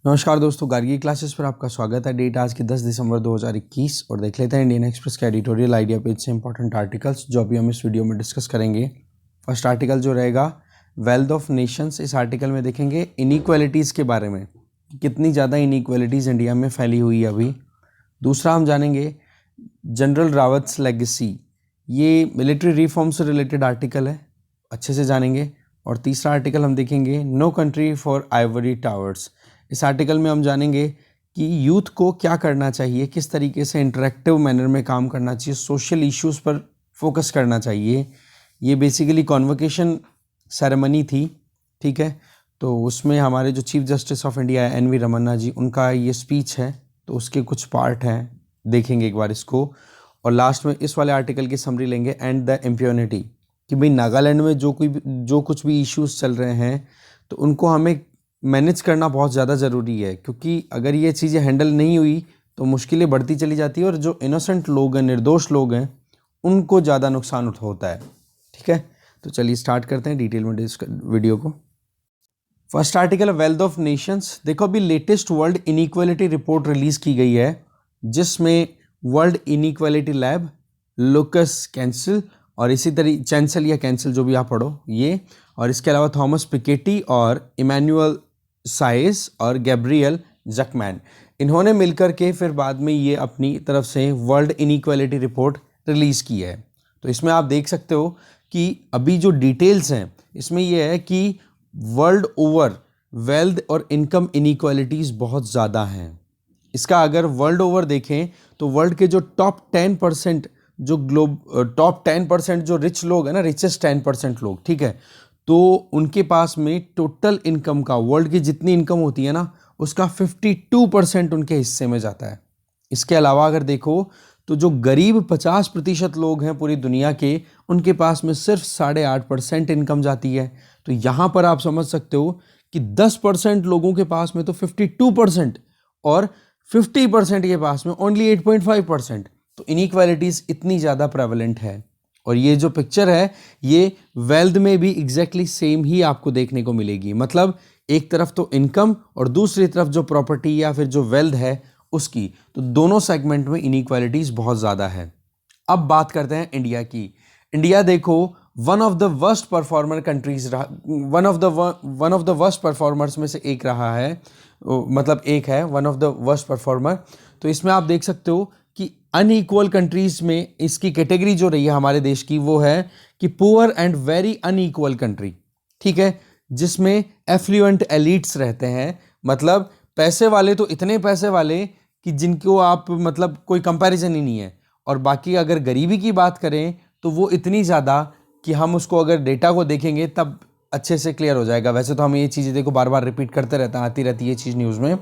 नमस्कार दोस्तों, गार्गी क्लासेस पर आपका स्वागत है। डेट आज की 10 दिसंबर 2021 और देख लेते हैं इंडियन एक्सप्रेस का एडिटोरियल आइडिया पेज से इंपॉर्टेंट आर्टिकल्स जो अभी हम इस वीडियो में डिस्कस करेंगे। फर्स्ट आर्टिकल जो रहेगा वेल्थ ऑफ नेशंस। इस आर्टिकल में देखेंगे इनइक्वालिटीज़ के बारे में, कितनी ज़्यादा इनइक्वालिटीज़ इंडिया में फैली हुई है अभी। दूसरा हम जानेंगे जनरल रावत्स लेगेसी, ये मिलिट्री रिफॉर्म से रिलेटेड आर्टिकल है, अच्छे से जानेंगे। और तीसरा आर्टिकल हम देखेंगे no country for ivory towers. इस आर्टिकल में हम जानेंगे कि यूथ को क्या करना चाहिए, किस तरीके से इंटरेक्टिव मैनर में काम करना चाहिए, सोशल इश्यूज़ पर फोकस करना चाहिए। ये बेसिकली कॉन्वोकेशन सेरेमनी थी, ठीक है। तो उसमें हमारे जो चीफ जस्टिस ऑफ इंडिया है एन वी रमन्ना जी, उनका ये स्पीच है, तो उसके कुछ पार्ट हैं, देखेंगे एक बार इसको। और लास्ट में इस वाले आर्टिकल की समरी लेंगे एंड द इम्प्यूनिटी, कि भाई नागालैंड में जो कुछ भी इश्यूज़ चल रहे हैं तो उनको हमें मैनेज करना बहुत ज़्यादा ज़रूरी है, क्योंकि अगर ये चीज़ें हैंडल नहीं हुई तो मुश्किलें बढ़ती चली जाती है और जो इनोसेंट लोग हैं, निर्दोष लोग हैं, उनको ज़्यादा नुकसान होता है, ठीक है। तो चलिए स्टार्ट करते हैं डिटेल में वीडियो को। फर्स्ट आर्टिकल है वेल्थ ऑफ नेशंस। देखो अभी latest world inequality report release की गई है, जिसमें world inequality lab, Lucas Chancel और इसी तरह चैंसल या कैंसिल जो भी आप पढ़ो ये, और इसके अलावा थॉमस पिकेटी और इमैनुअल साइज और गैब्रियल जकमैन, इन्होंने मिलकर के फिर बाद में ये अपनी तरफ से वर्ल्ड इनइक्वालिटी रिपोर्ट रिलीज़ की है। तो इसमें आप देख सकते हो कि अभी जो डिटेल्स हैं इसमें ये है कि वर्ल्ड ओवर वेल्थ और इनकम इनइक्वालिटीज़ बहुत ज़्यादा हैं। इसका अगर वर्ल्ड ओवर देखें तो वर्ल्ड के जो टॉप 10% जो टॉप 10% जो रिच लोग हैं ना, रिचेस्ट 10% लोग, ठीक है, तो उनके पास में टोटल इनकम का, वर्ल्ड की जितनी इनकम होती है ना, उसका 52% उनके हिस्से में जाता है। इसके अलावा अगर देखो तो जो गरीब 50% लोग हैं पूरी दुनिया के, उनके पास में सिर्फ 8.5% इनकम जाती है। तो यहाँ पर आप समझ सकते हो कि 10% लोगों के पास में तो 52% और 50% के पास में ओनली 8.5%। तो इनइक्वालिटीज़ इतनी ज़्यादा प्रेवलेंट है। और ये जो पिक्चर है ये वेल्थ में भी एग्जैक्टली सेम ही आपको देखने को मिलेगी। मतलब एक तरफ तो इनकम और दूसरी तरफ जो प्रॉपर्टी या फिर जो वेल्थ है उसकी, तो दोनों सेगमेंट में इनइक्वालिटीज़ बहुत ज़्यादा है। अब बात करते हैं इंडिया की। इंडिया देखो one of the worst performer countries रहा, one of the worst performers में से एक रहा है, मतलब एक है one of the worst performer. तो इसमें आप देख सकते हो कि अनइक्वल कंट्रीज में इसकी कैटेगरी जो रही है हमारे देश की, वो है कि poor and very unequal country, ठीक है, जिसमें एफ्लुएंट एलिट्स रहते हैं। मतलब पैसे वाले तो इतने पैसे वाले कि जिनको आप मतलब कोई कंपैरिजन ही नहीं है, और बाकी अगर गरीबी की बात करें तो वो इतनी ज़्यादा कि हम उसको अगर डेटा को देखेंगे तब अच्छे से क्लियर हो जाएगा। वैसे तो हम ये चीज़ें देखो बार बार रिपीट करते रहते हैं, आती रहती है ये चीज़ न्यूज़ में।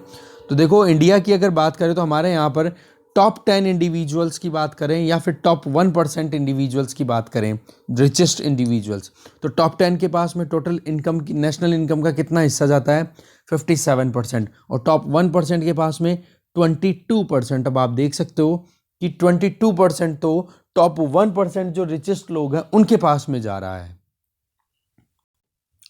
तो देखो इंडिया की अगर बात करें तो हमारे यहाँ पर टॉप 10 इंडिविजुअल्स की बात करें या फिर टॉप 1% इंडिविजुअल्स की बात करें, रिचेस्ट इंडिविजुअल्स, तो टॉप 10 के पास में टोटल इनकम की, नेशनल इनकम का कितना हिस्सा जाता है? 57%। और टॉप 1% के पास में 22%। अब आप देख सकते हो कि 22% तो टॉप 1% जो रिचेस्ट लोग हैं उनके पास में जा रहा है।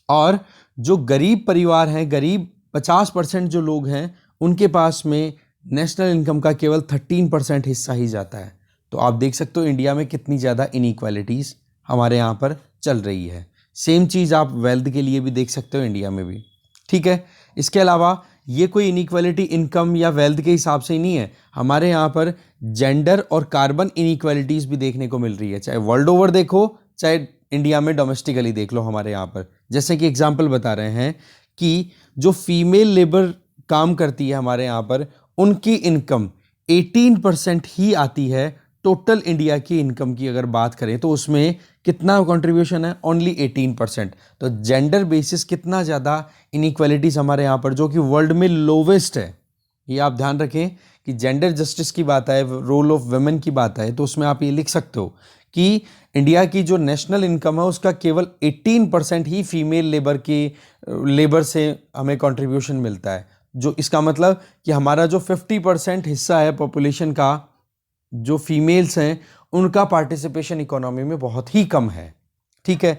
और जो गरीब परिवार हैं, गरीब 50% जो लोग हैं, उनके पास में नेशनल इनकम का केवल 13% हिस्सा ही जाता है। तो आप देख सकते हो इंडिया में कितनी ज़्यादा इनइक्वालिटीज़ हमारे यहाँ पर चल रही है। सेम चीज़ आप वेल्थ के लिए भी देख सकते हो इंडिया में भी, ठीक है। इसके अलावा ये कोई इनइक्वालिटी इनकम या वेल्थ के हिसाब से ही नहीं है, हमारे यहाँ पर जेंडर और कार्बन इनइक्वालिटीज़ भी देखने को मिल रही है, चाहे वर्ल्ड ओवर देखो चाहे इंडिया में डोमेस्टिकली देख लो। हमारे यहाँ पर जैसे कि एग्जाम्पल बता रहे हैं कि जो फीमेल लेबर काम करती है हमारे यहाँ पर, उनकी इनकम 18% ही आती है टोटल इंडिया की इनकम की अगर बात करें तो उसमें कितना कंट्रीब्यूशन है? ओनली 18%। तो जेंडर बेसिस कितना ज़्यादा इनइक्वालिटीज़ हमारे यहाँ पर, जो कि वर्ल्ड में लोवेस्ट है। ये आप ध्यान रखें कि जेंडर जस्टिस की बात आए, रोल ऑफ वुमेन की बात आए, तो उसमें आप ये लिख सकते हो कि इंडिया की जो नेशनल इनकम है उसका केवल 18% ही फीमेल लेबर से हमें कंट्रीब्यूशन मिलता है। जो इसका मतलब कि हमारा जो 50% हिस्सा है पॉपुलेशन का, जो फीमेल्स हैं, उनका पार्टिसिपेशन इकोनॉमी में बहुत ही कम है, ठीक है।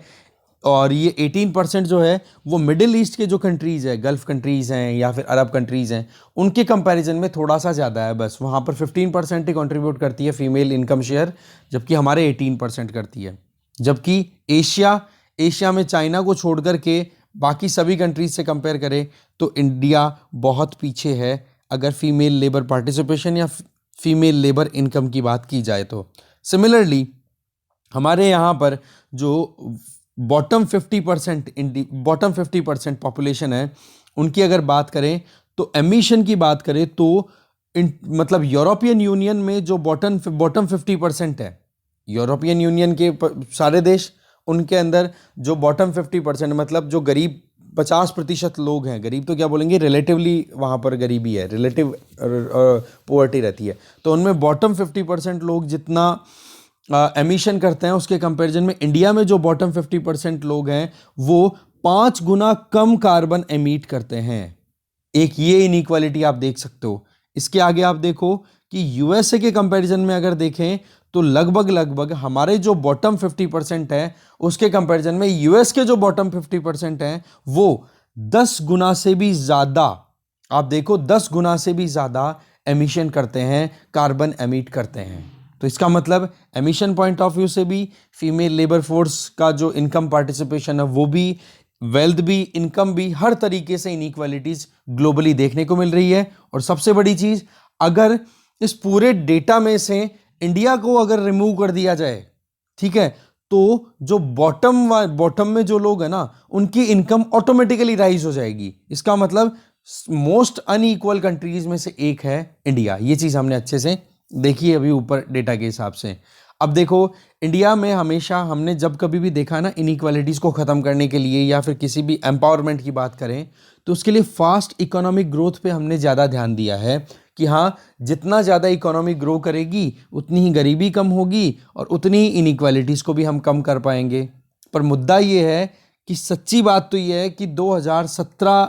और ये 18% जो है वो मिडिल ईस्ट के जो कंट्रीज़ है, गल्फ़ कंट्रीज़ हैं या फिर अरब कंट्रीज़ हैं, उनके कंपैरिजन में थोड़ा सा ज़्यादा है। बस वहाँ पर 15% ही कंट्रीब्यूट करती है फीमेल इनकम शेयर, जबकि हमारे 18% करती है। जबकि एशिया में चाइना को छोड़ कर के बाकी सभी कंट्रीज से कंपेयर करें तो इंडिया बहुत पीछे है अगर फीमेल लेबर पार्टिसिपेशन या फीमेल लेबर इनकम की बात की जाए तो। सिमिलरली हमारे यहाँ पर जो बॉटम 50% पॉपुलेशन है, उनकी अगर बात करें तो एमिशन की बात करें तो मतलब यूरोपियन यूनियन में जो बॉटम 50% है, यूरोपियन यूनियन के सारे देश, उनके अंदर जो बॉटम 50% मतलब जो गरीब 50% लोग हैं, गरीब तो क्या बोलेंगे, रिलेटिवली वहाँ पर गरीबी है, रिलेटिव पोवर्टी रहती है, तो उनमें बॉटम 50% लोग जितना एमिशन करते हैं उसके कंपैरिजन में इंडिया में जो बॉटम 50% लोग हैं वो 5 गुना कम कार्बन एमिट करते हैं। एक ये इनइक्वालिटी आप देख सकते हो। इसके आगे आप देखो कि यूएसए के कंपैरिजन में अगर देखें तो लगभग हमारे जो बॉटम 50% है उसके कंपैरिजन में यूएस के जो बॉटम 50% है वो 10 गुना से भी ज्यादा, आप देखो 10 गुना से भी ज्यादा एमिशन करते हैं, कार्बन एमिट करते हैं। तो इसका मतलब एमिशन पॉइंट ऑफ व्यू से भी, फीमेल लेबर फोर्स का जो इनकम पार्टिसिपेशन है वो भी, वेल्थ भी, इनकम भी, हर तरीके से इनइक्वालिटीज ग्लोबली देखने को मिल रही है। और सबसे बड़ी चीज, अगर इस पूरे डेटा में से इंडिया को अगर रिमूव कर दिया जाए, ठीक है, तो जो बॉटम में जो लोग हैं ना, उनकी इनकम ऑटोमेटिकली राइज हो जाएगी। इसका मतलब मोस्ट अनइक्वल कंट्रीज में से एक है इंडिया। ये चीज हमने अच्छे से देखी है अभी ऊपर डेटा के हिसाब से। अब देखो इंडिया में हमेशा हमने जब कभी भी देखा ना इनइक्वालिटीज को खत्म करने के लिए या फिर किसी भी एम्पावरमेंट की बात करें तो उसके लिए फास्ट इकोनॉमिक ग्रोथ पे हमने ज़्यादा ध्यान दिया है कि हाँ, जितना ज़्यादा इकोनॉमी ग्रो करेगी उतनी ही गरीबी कम होगी और उतनी ही इनइक्वालिटीज़ को भी हम कम कर पाएंगे। पर मुद्दा ये है कि सच्ची बात तो ये है कि 2017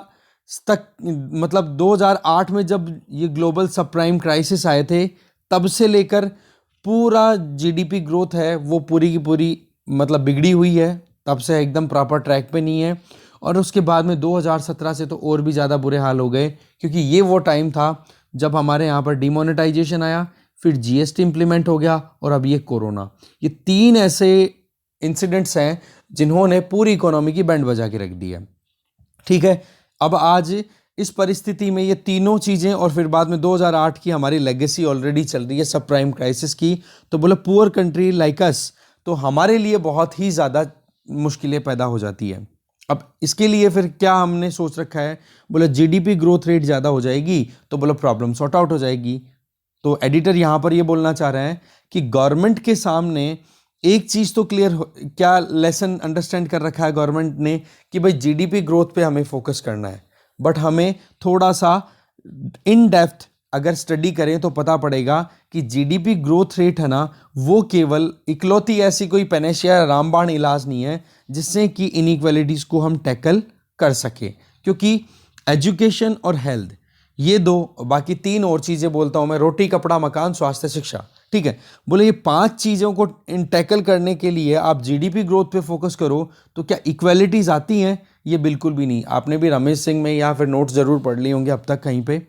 तक, मतलब 2008 में जब ये ग्लोबल सब प्राइम क्राइसिस आए थे, तब से लेकर पूरा जीडीपी ग्रोथ है वो पूरी की पूरी मतलब बिगड़ी हुई है, तब से एकदम प्रॉपर ट्रैक पे नहीं है। और उसके बाद में 2017 से तो और भी ज़्यादा बुरे हाल हो गए, क्योंकि ये वो टाइम था जब हमारे यहाँ पर डिमोनेटाइजेशन आया, फिर जीएसटी इंप्लीमेंट हो गया और अब ये कोरोना। ये 3 ऐसे इंसिडेंट्स हैं जिन्होंने पूरी इकोनॉमी की बैंड बजा के रख दी है। ठीक है, अब आज इस परिस्थिति में ये तीनों चीज़ें और फिर बाद में 2008 की हमारी लेगेसी ऑलरेडी चल रही है सब प्राइम क्राइसिस की, तो बोले पुअर कंट्री लाइक अस, तो हमारे लिए बहुत ही ज़्यादा मुश्किलें पैदा हो जाती है। अब इसके लिए फिर क्या हमने सोच रखा है, बोले जीडीपी ग्रोथ रेट ज़्यादा हो जाएगी तो बोले प्रॉब्लम सॉर्ट आउट हो जाएगी। तो एडिटर यहाँ पर ये बोलना चाह रहे हैं कि गवर्नमेंट के सामने एक चीज़ तो क्लियर, क्या लेसन अंडरस्टैंड कर रखा है गवर्नमेंट ने कि भाई जीडीपी ग्रोथ पे हमें फोकस करना है, बट हमें थोड़ा सा इन डेप्थ अगर स्टडी करें तो पता पड़ेगा कि जीडीपी ग्रोथ रेट है ना, वो केवल इकलौती ऐसी कोई पैनेशिया रामबाण इलाज नहीं है जिससे कि इनइक्वालिटीज़ को हम टैकल कर सके। क्योंकि एजुकेशन और हेल्थ, ये दो, बाकी 3 और चीज़ें बोलता हूँ मैं, रोटी कपड़ा मकान स्वास्थ्य शिक्षा, ठीक है, बोले ये 5 चीज़ों को टैकल करने के लिए आप जीडीपी ग्रोथ पे फोकस करो तो क्या इक्वालिटीज़ आती हैं? ये बिल्कुल भी नहीं। आपने भी रमेश सिंह में या फिर नोट्स ज़रूर पढ़ लिए होंगे अब तक कहीं पे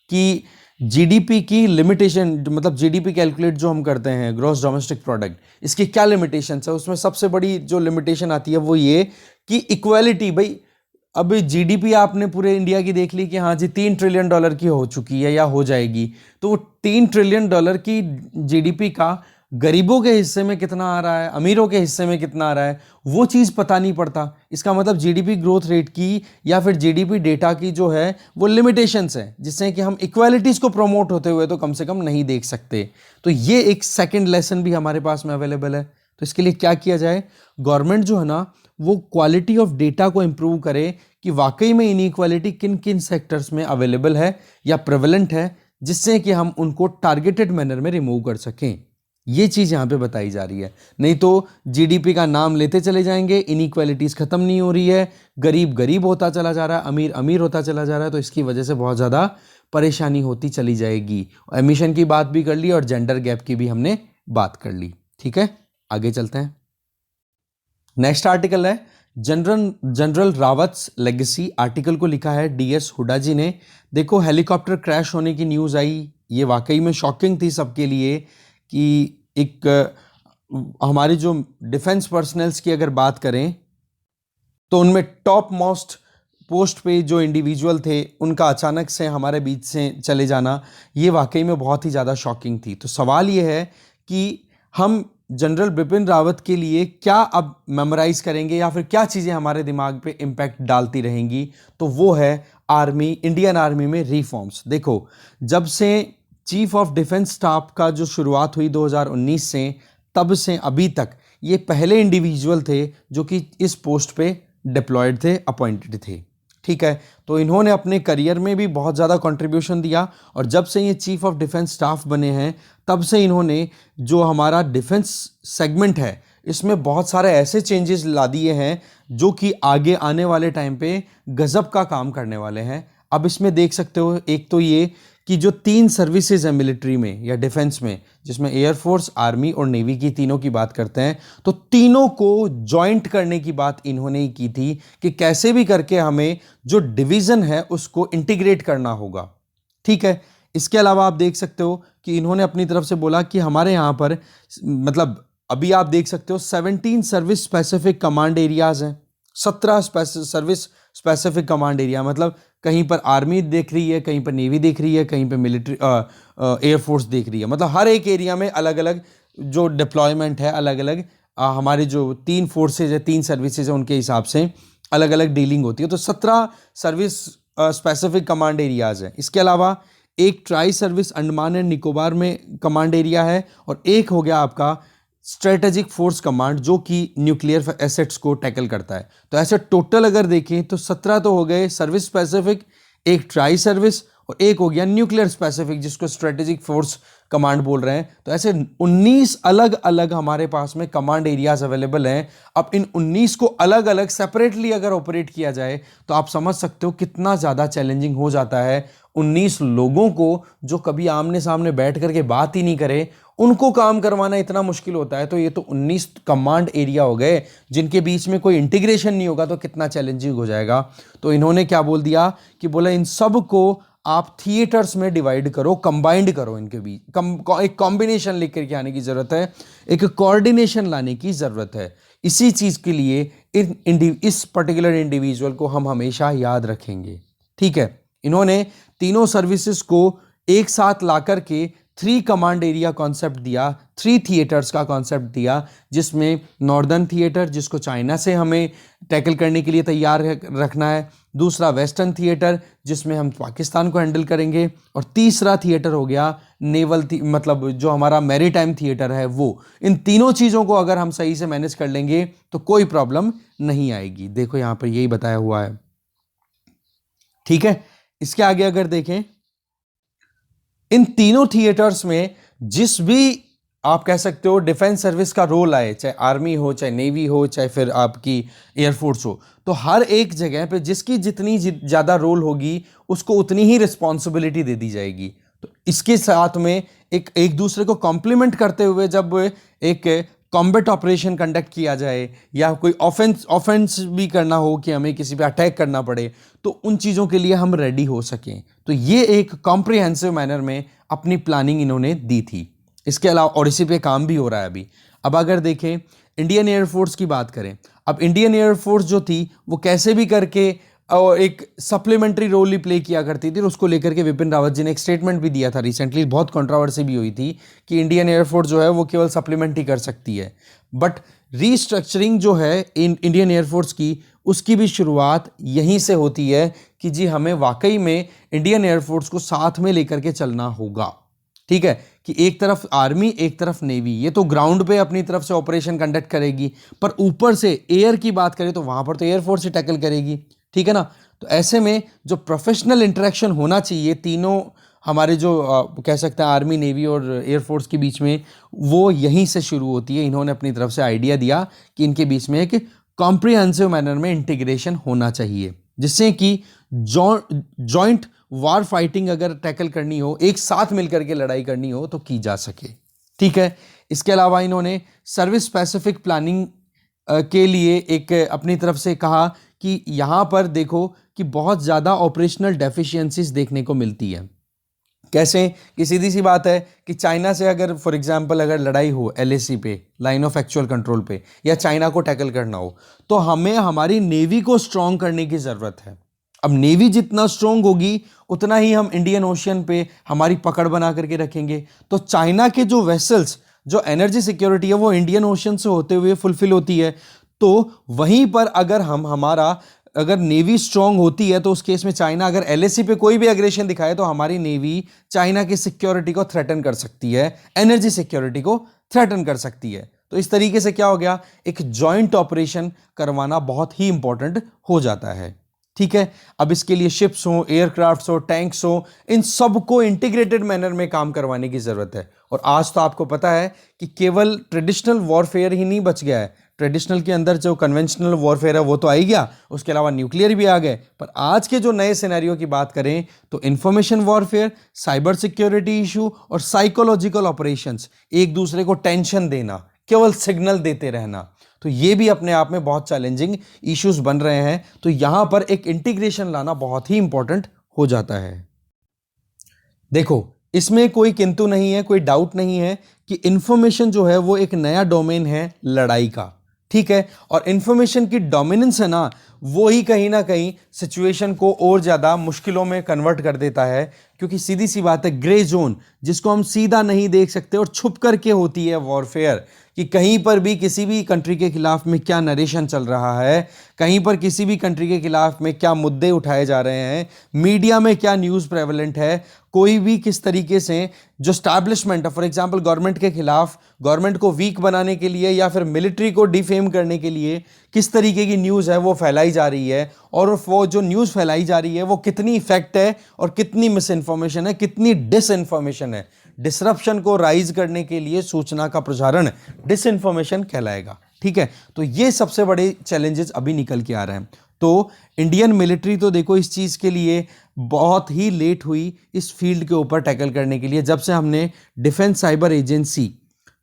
कि जीडीपी की लिमिटेशन, मतलब जीडीपी कैलकुलेट जो हम करते हैं ग्रॉस डोमेस्टिक प्रोडक्ट, इसकी क्या लिमिटेशन है, उसमें सबसे बड़ी जो लिमिटेशन आती है वो ये कि इक्वालिटी, भाई अब जीडीपी आपने पूरे इंडिया की देख ली कि हाँ जी $3 ट्रिलियन की हो चुकी है या हो जाएगी, तो वो $3 ट्रिलियन की जीडीपी का गरीबों के हिस्से में कितना आ रहा है, अमीरों के हिस्से में कितना आ रहा है, वो चीज़ पता नहीं पड़ता। इसका मतलब जीडीपी ग्रोथ रेट की या फिर जीडीपी डेटा की जो है वो लिमिटेशंस है, जिससे कि हम इक्वालिटीज़ को प्रमोट होते हुए तो कम से कम नहीं देख सकते। तो ये एक सेकेंड लेसन भी हमारे पास में अवेलेबल है। तो इसके लिए क्या किया जाए, गवर्नमेंट जो है ना वो क्वालिटी ऑफ डेटा को इंप्रूव करे कि वाकई में इनइक्वालिटी किन किन सेक्टर्स में अवेलेबल है या प्रेवलेंट है, जिससे कि हम उनको टारगेटेड मैनर में रिमूव कर सकें। ये चीज़ यहाँ पे बताई जा रही है। नहीं तो जीडीपी का नाम लेते चले जाएंगे, इनइक्वालिटीज़ खत्म नहीं हो रही है, गरीब गरीब होता चला जा रहा है, अमीर अमीर होता चला जा रहा है, तो इसकी वजह से बहुत ज़्यादा परेशानी होती चली जाएगी। एमिशन की बात भी कर ली और जेंडर गैप की भी हमने बात कर ली। ठीक है, आगे चलते हैं। नेक्स्ट आर्टिकल है general general Rawat's legacy article को लिखा है DS हुडा जी ने। देखो, हेलीकॉप्टर क्रैश होने की न्यूज़ आई, ये वाकई में शॉकिंग थी सबके लिए कि एक हमारी जो डिफेंस पर्सनल्स की अगर बात करें तो उनमें टॉप मोस्ट पोस्ट पे जो इंडिविजुअल थे उनका अचानक से हमारे बीच से चले जाना, ये वाकई में बहुत ही ज़्यादा शॉकिंग थी। तो सवाल ये है कि हम जनरल बिपिन रावत के लिए क्या अब मेमोराइज करेंगे या फिर क्या चीज़ें हमारे दिमाग पे इम्पैक्ट डालती रहेंगी, तो वो है आर्मी, इंडियन आर्मी में रिफॉर्म्स। देखो, जब से चीफ ऑफ डिफेंस स्टाफ का जो शुरुआत हुई 2019 से, तब से अभी तक ये पहले इंडिविजुअल थे जो कि इस पोस्ट पे डिप्लॉयड थे, अपॉइंटेड थे। ठीक है, तो इन्होंने अपने करियर में भी बहुत ज़्यादा कंट्रीब्यूशन दिया और जब से ये चीफ ऑफ डिफेंस स्टाफ बने हैं तब से इन्होंने जो हमारा डिफेंस सेगमेंट है इसमें बहुत सारे ऐसे चेंजेस ला दिए हैं जो कि आगे आने वाले टाइम पे गजब का काम करने वाले हैं। अब इसमें देख सकते हो, एक तो ये कि जो 3 सर्विसेज हैं मिलिट्री में या डिफेंस में, जिसमें एयरफोर्स, आर्मी और नेवी की तीनों की बात करते हैं, तो तीनों को जॉइंट करने की बात इन्होंने ही की थी कि कैसे भी करके हमें जो डिवीजन है उसको इंटीग्रेट करना होगा। ठीक है, इसके अलावा आप देख सकते हो कि इन्होंने अपनी तरफ से बोला कि हमारे यहाँ पर मतलब अभी आप देख सकते हो 17 सर्विस स्पेसिफिक कमांड एरियाज हैं, 17 सर्विस स्पेसिफिक कमांड एरिया, मतलब कहीं पर आर्मी देख रही है, कहीं पर नेवी देख रही है, कहीं पर मिलिट्री एयरफोर्स देख रही है। मतलब हर एक एरिया में अलग अलग जो डिप्लॉयमेंट है, अलग अलग हमारे जो 3 फोर्सेज है, 3 सर्विसेज है, उनके हिसाब से अलग अलग डीलिंग होती है। तो 17 सर्विस स्पेसिफिक कमांड एरियाज हैं। इसके अलावा एक tri service Andaman and Nicobar में कमांड एरिया है और एक हो गया आपका स्ट्रेटेजिक फोर्स कमांड जो कि न्यूक्लियर एसेट्स को टैकल करता है। तो ऐसे टोटल अगर देखें तो 17 तो हो गए सर्विस स्पेसिफिक, एक ट्राई सर्विस और एक हो गया न्यूक्लियर स्पेसिफिक जिसको स्ट्रेटेजिक फोर्स कमांड बोल रहे हैं। तो ऐसे 19 अलग अलग हमारे पास में कमांड एरियाज अवेलेबल हैं। अब इन 19 को अलग अलग सेपरेटली अगर ऑपरेट किया जाए तो आप समझ सकते हो कितना ज़्यादा चैलेंजिंग हो जाता है। 19 लोगों को जो कभी आमने सामने बैठ करके बात ही नहीं करे, उनको काम करवाना इतना मुश्किल होता है। तो ये तो 19 कमांड एरिया हो गए जिनके बीच में कोई इंटीग्रेशन नहीं होगा तो कितना चैलेंजिंग हो जाएगा। तो इन्होंने क्या बोल दिया कि बोला इन सब को आप थिएटर्स में डिवाइड करो, कंबाइंड करो, इनके बीच एक कॉम्बिनेशन लेकर के आने की जरूरत है, एक कोऑर्डिनेशन लाने की जरूरत है। इसी चीज के लिए इस पर्टिकुलर इंडिविजुअल को हम हमेशा याद रखेंगे। ठीक है, इन्होंने तीनों सर्विसेज को एक साथ ला करके 3 कमांड एरिया कॉन्सेप्ट दिया, 3 थिएटर्स का कॉन्सेप्ट दिया, जिसमें नॉर्दर्न थिएटर जिसको चाइना से हमें टैकल करने के लिए तैयार रखना है, दूसरा वेस्टर्न थिएटर जिसमें हम पाकिस्तान को हैंडल करेंगे, और तीसरा थिएटर हो गया नेवल मतलब जो हमारा मैरीटाइम थिएटर है वो। इन तीनों चीज़ों को अगर हम सही से मैनेज कर लेंगे तो कोई प्रॉब्लम नहीं आएगी। देखो यहाँ पर यही बताया हुआ है। ठीक है, इसके आगे अगर देखें, इन तीनों थिएटर्स में जिस भी आप कह सकते हो डिफेंस सर्विस का रोल आए, चाहे आर्मी हो, चाहे नेवी हो, चाहे फिर आपकी एयरफोर्स हो, तो हर एक जगह पे जिसकी जितनी ज़्यादा रोल होगी उसको उतनी ही रिस्पॉन्सिबिलिटी दे दी जाएगी। तो इसके साथ में एक दूसरे को कॉम्प्लीमेंट करते हुए जब एक कॉम्बैट ऑपरेशन कंडक्ट किया जाए या कोई ऑफेंस भी करना हो कि हमें किसी पे अटैक करना पड़े, तो उन चीज़ों के लिए हम रेडी हो सकें। तो ये एक कॉम्प्रिहेंसिव मैनर में अपनी प्लानिंग इन्होंने दी थी। इसके अलावा और इसी पे काम भी हो रहा है अभी। अब अगर देखें इंडियन एयरफोर्स की बात करें, अब इंडियन एयरफोर्स जो थी वो कैसे भी करके और एक सप्लीमेंट्री रोल ही प्ले किया करती थी, और उसको लेकर के विपिन रावत जी ने एक स्टेटमेंट भी दिया था रिसेंटली, बहुत कंट्रोवर्सी भी हुई थी कि इंडियन एयरफोर्स जो है वो केवल सप्लीमेंट ही कर सकती है। बट रीस्ट्रक्चरिंग जो है इंडियन एयरफोर्स की, उसकी भी शुरुआत यहीं से होती है कि जी हमें वाकई में इंडियन एयरफोर्स को साथ में लेकर के चलना होगा। ठीक है, कि एक तरफ आर्मी एक तरफ नेवी, ये तो ग्राउंड पे अपनी तरफ से ऑपरेशन कंडक्ट करेगी, पर ऊपर से एयर की बात करें तो वहां पर तो एयरफोर्स ही टैकल करेगी। ठीक है ना, तो ऐसे में जो प्रोफेशनल इंटरेक्शन होना चाहिए तीनों हमारे जो कह सकते हैं आर्मी, नेवी और एयरफोर्स के बीच में, वो यहीं से शुरू होती है। इन्होंने अपनी तरफ से आइडिया दिया कि इनके बीच में एक कॉम्प्रिहेंसिव मैनर में इंटीग्रेशन होना चाहिए, जिससे कि जॉइंट वार फाइटिंग अगर टैकल करनी हो, एक साथ मिलकर के लड़ाई करनी हो तो की जा सके। ठीक है, इसके अलावा इन्होंने सर्विस स्पेसिफिक प्लानिंग के लिए एक अपनी तरफ से कहा कि यहाँ पर देखो कि बहुत ज़्यादा ऑपरेशनल डेफिशिएंसीज देखने को मिलती है। कैसे? कि सीधी सी बात है कि चाइना से अगर फॉर एग्जांपल अगर लड़ाई हो LAC पे, लाइन ऑफ एक्चुअल कंट्रोल पे, या चाइना को टैकल करना हो, तो हमें हमारी नेवी को स्ट्रॉन्ग करने की ज़रूरत है। अब नेवी जितना स्ट्रॉन्ग होगी उतना ही हम इंडियन ओशियन पे हमारी पकड़ बना करके रखेंगे। तो चाइना के जो वेसल्स, जो एनर्जी सिक्योरिटी है वो इंडियन ओशियन से होते हुए फुलफिल होती है। तो वहीं पर अगर अगर नेवी स्ट्रांग होती है तो उस केस में चाइना अगर LAC पे कोई भी एग्रेशन दिखाए तो हमारी नेवी चाइना की सिक्योरिटी को थ्रेटन कर सकती है, एनर्जी सिक्योरिटी को थ्रेटन कर सकती है। तो इस तरीके से क्या हो गया, एक जॉइंट ऑपरेशन करवाना बहुत ही इंपॉर्टेंट हो जाता है। ठीक है, अब इसके लिए शिप्स हो, एयरक्राफ्ट्स हो, टैंक्स हो, इन सबको इंटीग्रेटेड मैनर में काम करवाने की जरूरत है। और आज तो आपको पता है कि केवल ट्रेडिशनल वॉरफेयर ही नहीं बच गया है। ट्रेडिशनल के अंदर जो कन्वेंशनल वॉरफेयर है वो तो आ ही गया, उसके अलावा न्यूक्लियर भी आ गए। पर आज के जो नए सिनेरियो की बात करें तो information warfare, cyber security issue और साइकोलॉजिकल ऑपरेशंस, एक दूसरे को टेंशन देना, केवल सिग्नल देते रहना, तो ये भी अपने आप में बहुत चैलेंजिंग इश्यूज बन रहे हैं। तो यहां पर एक इंटीग्रेशन लाना बहुत ही इंपॉर्टेंट हो जाता है। देखो, इसमें कोई किंतु नहीं है, कोई डाउट नहीं है कि इंफॉर्मेशन जो है वो एक नया डोमेन है लड़ाई का। ठीक है, और इंफॉर्मेशन की डोमिनेंस है ना, वो ही कहीं ना कहीं सिचुएशन को और ज्यादा मुश्किलों में कन्वर्ट कर देता है। क्योंकि सीधी सी बात है, ग्रे जोन जिसको हम सीधा नहीं देख सकते और छुप करके होती है वॉरफेयर, कि कहीं पर भी किसी भी कंट्री के खिलाफ में क्या नरेशन चल रहा है, कहीं पर किसी भी कंट्री के खिलाफ में क्या मुद्दे उठाए जा रहे हैं, मीडिया में क्या न्यूज़ प्रेवलेंट है, कोई भी किस तरीके से जो स्टैब्लिशमेंट है, फॉर एग्जांपल गवर्नमेंट के खिलाफ, गवर्नमेंट को वीक बनाने के लिए या फिर मिलिट्री को डिफेम करने के लिए किस तरीके की न्यूज़ है वो फैलाई जा रही है, और वो जो न्यूज़ फैलाई जा रही है वो कितनी इफेक्ट है और कितनी मिस इन्फॉर्मेशन है, कितनी डिसइंफॉर्मेशन है। डिसरप्शन को राइज करने के लिए सूचना का प्रसारण डिसइंफॉर्मेशन कहलाएगा। ठीक है, तो ये सबसे बड़े चैलेंजेस अभी निकल के आ रहे हैं। तो इंडियन मिलिट्री तो देखो इस चीज़ के लिए बहुत ही लेट हुई इस फील्ड के ऊपर टैकल करने के लिए, जब से हमने डिफेंस साइबर एजेंसी,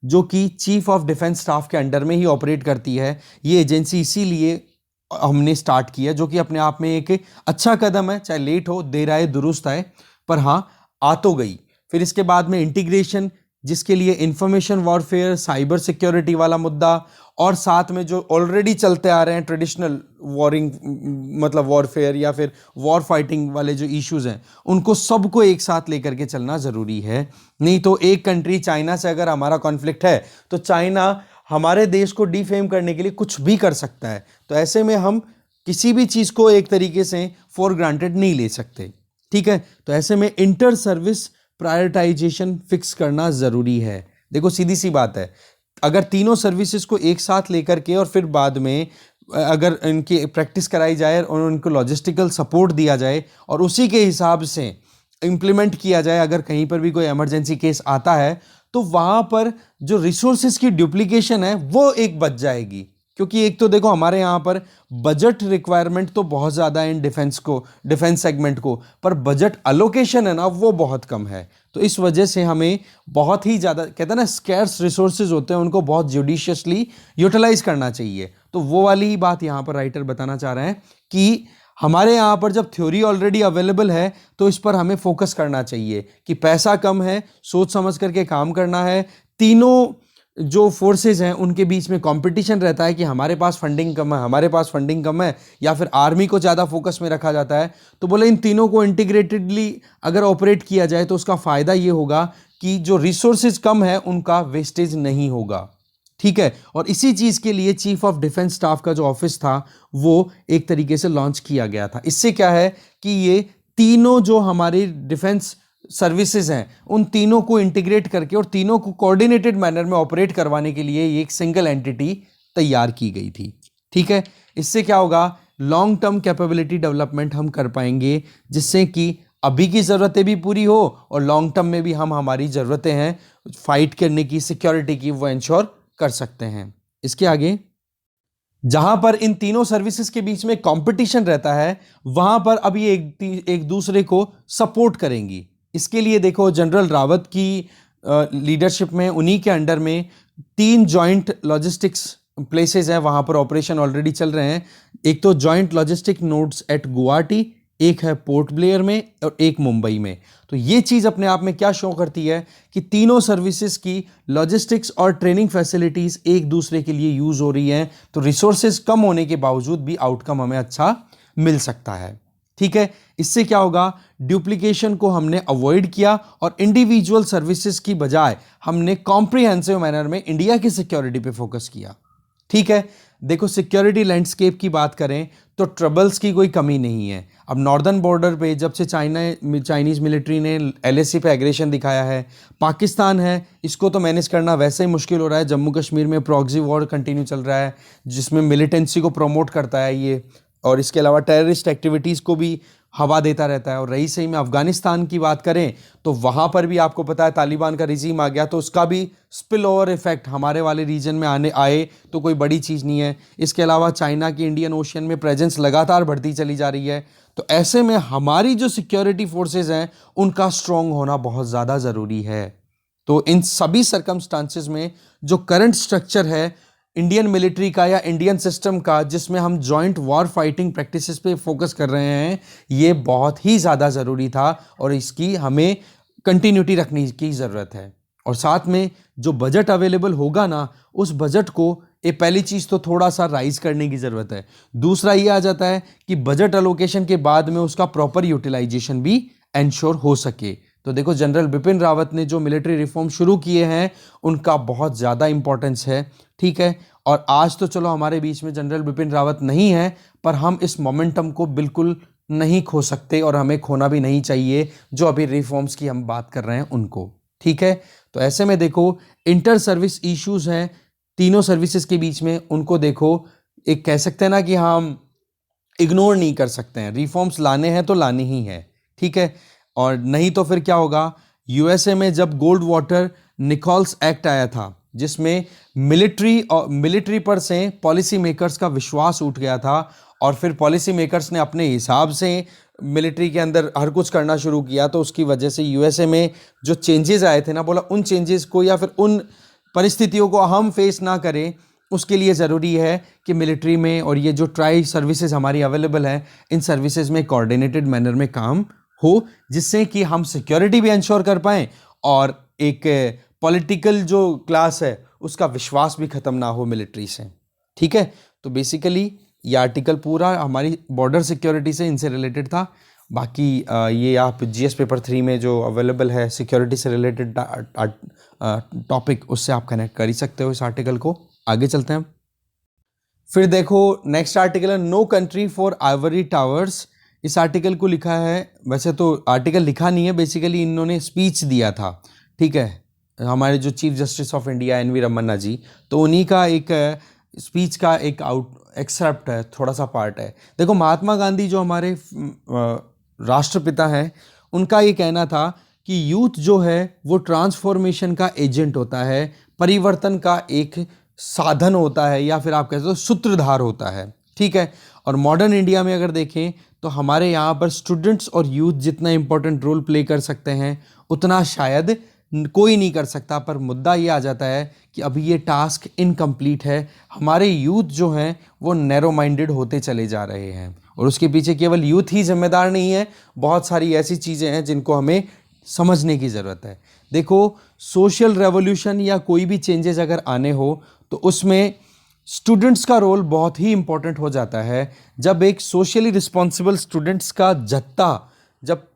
जो कि चीफ ऑफ डिफेंस स्टाफ के अंडर में ही ऑपरेट करती है, ये एजेंसी इसीलिए हमने स्टार्ट किया, जो कि अपने आप में एक अच्छा कदम है, चाहे लेट हो, देर आए दुरुस्त आए, पर हाँ आ तो गई। फिर इसके बाद में इंटीग्रेशन, जिसके लिए इंफॉर्मेशन वॉरफेयर, साइबर सिक्योरिटी वाला मुद्दा, और साथ में जो ऑलरेडी चलते आ रहे हैं ट्रेडिशनल वॉरिंग मतलब वॉरफेयर या फिर वॉर फाइटिंग वाले जो इश्यूज हैं, उनको सबको एक साथ लेकर के चलना ज़रूरी है। नहीं तो एक कंट्री, चाइना से अगर हमारा कॉन्फ्लिक्ट है तो चाइना हमारे देश को डिफेम करने के लिए कुछ भी कर सकता है। तो ऐसे में हम किसी भी चीज़ को एक तरीके से फॉर ग्रांटेड नहीं ले सकते। ठीक है, तो ऐसे में इंटर सर्विस प्रायोरिटाइजेशन फिक्स करना ज़रूरी है। देखो सीधी सी बात है, अगर तीनों सर्विसेज को एक साथ लेकर के और फिर बाद में अगर इनकी प्रैक्टिस कराई जाए और उनको लॉजिस्टिकल सपोर्ट दिया जाए और उसी के हिसाब से इम्प्लीमेंट किया जाए, अगर कहीं पर भी कोई इमरजेंसी केस आता है तो वहाँ पर जो रिसोर्सेज की डुप्लीकेशन है वो एक बच जाएगी। क्योंकि एक तो देखो हमारे यहाँ पर बजट रिक्वायरमेंट तो बहुत ज़्यादा है इन डिफेंस सेगमेंट को, पर बजट अलोकेशन है ना वो बहुत कम है। तो इस वजह से हमें बहुत ही ज़्यादा, कहते हैं ना, स्कैर्स रिसोर्सेज होते हैं, उनको बहुत जुडिशियसली यूटिलाइज करना चाहिए। तो वो वाली ही बात यहाँ पर राइटर बताना चाह रहे हैं कि हमारे यहाँ पर जब थ्योरी ऑलरेडी अवेलेबल है तो इस पर हमें फोकस करना चाहिए कि पैसा कम है, सोच समझ करके काम करना है। तीनों जो फोर्सेस हैं उनके बीच में कंपटीशन रहता है कि हमारे पास फंडिंग कम है, हमारे पास फंडिंग कम है, या फिर आर्मी को ज़्यादा फोकस में रखा जाता है। तो बोले इन तीनों को इंटीग्रेटेडली अगर ऑपरेट किया जाए तो उसका फ़ायदा ये होगा कि जो रिसोर्सेज कम है उनका वेस्टेज नहीं होगा। ठीक है, और इसी चीज़ के लिए चीफ ऑफ डिफेंस स्टाफ का जो ऑफिस था वो एक तरीके से लॉन्च किया गया था। इससे क्या है कि ये तीनों जो हमारी डिफेंस सर्विसेज हैं उन तीनों को इंटीग्रेट करके और तीनों को कोऑर्डिनेटेड मैनर में ऑपरेट करवाने के लिए ये एक सिंगल एंटिटी तैयार की गई थी। ठीक है, इससे क्या होगा, लॉन्ग टर्म कैपेबिलिटी डेवलपमेंट हम कर पाएंगे, जिससे कि अभी की ज़रूरतें भी पूरी हो और लॉन्ग टर्म में भी हम हमारी ज़रूरतें हैं फाइट करने की, सिक्योरिटी की, वो इंश्योर कर सकते हैं। इसके आगे, जहां पर इन तीनों सर्विसेज के बीच में कंपटीशन रहता है वहां पर अभी एक दूसरे को सपोर्ट करेंगी। इसके लिए देखो जनरल रावत की लीडरशिप में, उन्हीं के अंडर में 3 जॉइंट लॉजिस्टिक्स प्लेसेस हैं वहाँ पर ऑपरेशन ऑलरेडी चल रहे हैं। एक तो joint logistic nodes at Guwahati, एक है पोर्ट ब्लेयर में और एक मुंबई में। तो ये चीज़ अपने आप में क्या शो करती है कि तीनों सर्विसेज की लॉजिस्टिक्स और ट्रेनिंग फैसिलिटीज़ एक दूसरे के लिए यूज़ हो रही हैं, तो रिसोर्सेज कम होने के बावजूद भी आउटकम हमें अच्छा मिल सकता है। ठीक है, इससे क्या होगा, डुप्लीकेशन को हमने अवॉइड किया और इंडिविजुअल सर्विसेज की बजाय हमने कॉम्प्रिहेंसिव मैनर में इंडिया की सिक्योरिटी पे फोकस किया। ठीक है, देखो सिक्योरिटी लैंडस्केप की बात करें तो ट्रबल्स की कोई कमी नहीं है। अब नॉर्दर्न बॉर्डर पे जब से चाइनीज़ मिलिट्री ने एलएसी पे एग्रेशन दिखाया है, पाकिस्तान है, इसको तो मैनेज करना वैसे ही मुश्किल हो रहा है। जम्मू कश्मीर में प्रॉक्सी वॉर कंटिन्यू चल रहा है जिसमें मिलिटेंसी को प्रमोट करता है ये, और इसके अलावा टेररिस्ट एक्टिविटीज़ को भी हवा देता रहता है। और रही सही में अफगानिस्तान की बात करें तो वहाँ पर भी आपको पता है तालिबान का रिजीम आ गया, तो उसका भी स्पिल ओवर इफेक्ट हमारे वाले रीजन में आए तो कोई बड़ी चीज़ नहीं है। इसके अलावा चाइना की इंडियन ओशियन में प्रेजेंस लगातार बढ़ती चली जा रही है। तो ऐसे में हमारी जो सिक्योरिटी फोर्सेज हैं उनका स्ट्रॉन्ग होना बहुत ज़्यादा ज़रूरी है। तो इन सभी सर्कमस्टांसेस में जो करंट स्ट्रक्चर है इंडियन मिलिट्री का या इंडियन सिस्टम का, जिसमें हम जॉइंट वॉर फाइटिंग प्रैक्टिसेस पे फोकस कर रहे हैं, ये बहुत ही ज़्यादा ज़रूरी था और इसकी हमें कंटिन्यूटी रखने की ज़रूरत है। और साथ में जो बजट अवेलेबल होगा ना, उस बजट को पहली चीज़ तो थोड़ा सा राइज करने की ज़रूरत है। दूसरा ये आ जाता है कि बजट एलोकेशन के बाद में उसका प्रॉपर यूटिलाइजेशन भी एंश्योर हो सके। तो देखो जनरल बिपिन रावत ने जो मिलिट्री रिफॉर्म शुरू किए हैं उनका बहुत ज़्यादा इंपॉर्टेंस है। ठीक है, और आज तो चलो हमारे बीच में जनरल बिपिन रावत नहीं है, पर हम इस मोमेंटम को बिल्कुल नहीं खो सकते और हमें खोना भी नहीं चाहिए जो अभी रिफॉर्म्स की हम बात कर रहे हैं उनको। ठीक है, तो ऐसे में देखो इंटर सर्विस इश्यूज हैं तीनों सर्विसेज के बीच में, उनको देखो एक कह सकते हैं ना कि हम इग्नोर नहीं कर सकते हैं। रिफॉर्म्स लाने हैं तो लाने ही है। ठीक है, और नहीं तो फिर क्या होगा, यूएसए में जब गोल्ड वाटर निकोल्स एक्ट आया था जिसमें मिलिट्री पर से पॉलिसी मेकर्स का विश्वास उठ गया था और फिर पॉलिसी मेकर्स ने अपने हिसाब से मिलिट्री के अंदर हर कुछ करना शुरू किया, तो उसकी वजह से यूएसए में जो चेंजेस आए थे ना, बोला उन चेंजेस को या फिर उन परिस्थितियों को हम फेस ना करें, उसके लिए ज़रूरी है कि मिलिट्री में और ये जो ट्राई सर्विसेज हमारी अवेलेबल हैं इन सर्विसेज में कोऑर्डिनेटेड मैनर में काम हो, जिससे कि हम सिक्योरिटी भी इंश्योर कर पाएँ और एक पॉलिटिकल जो क्लास है उसका विश्वास भी ख़त्म ना हो मिलिट्री से। ठीक है, तो बेसिकली ये आर्टिकल पूरा हमारी बॉर्डर सिक्योरिटी से इनसे रिलेटेड था। बाकी ये आप जीएस पेपर 3 में जो अवेलेबल है सिक्योरिटी से रिलेटेड टॉपिक, उससे आप कनेक्ट कर ही सकते हो इस आर्टिकल को। आगे चलते हैं। फिर देखो नेक्स्ट आर्टिकल है no country for ivory towers. इस आर्टिकल को लिखा है, वैसे तो आर्टिकल लिखा नहीं है, बेसिकली इन्होंने स्पीच दिया था। ठीक है, हमारे जो chief justice of India NV. Ramana ji, तो उन्हीं का एक स्पीच का एक एक्सेप्ट है, थोड़ा सा पार्ट है। देखो महात्मा गांधी जो हमारे राष्ट्रपिता हैं, उनका ये कहना था कि यूथ जो है वो ट्रांसफॉर्मेशन का एजेंट होता है, परिवर्तन का एक साधन होता है, या फिर आप कहते हो सूत्रधार होता है। ठीक है, और मॉडर्न इंडिया में अगर देखें तो हमारे यहाँ पर स्टूडेंट्स और यूथ जितना इंपॉर्टेंट रोल प्ले कर सकते हैं उतना शायद कोई नहीं कर सकता। पर मुद्दा ये आ जाता है कि अभी ये टास्क इनकम्प्लीट है। हमारे यूथ जो हैं वो नैरो माइंडेड होते चले जा रहे हैं और उसके पीछे केवल यूथ ही जिम्मेदार नहीं है, बहुत सारी ऐसी चीज़ें हैं जिनको हमें समझने की ज़रूरत है। देखो सोशल रेवोल्यूशन या कोई भी चेंजेस अगर आने हो तो उसमें स्टूडेंट्स का रोल बहुत ही इंपॉर्टेंट हो जाता है। जब एक सोशली रिस्पॉन्सिबल स्टूडेंट्स का जत्था जब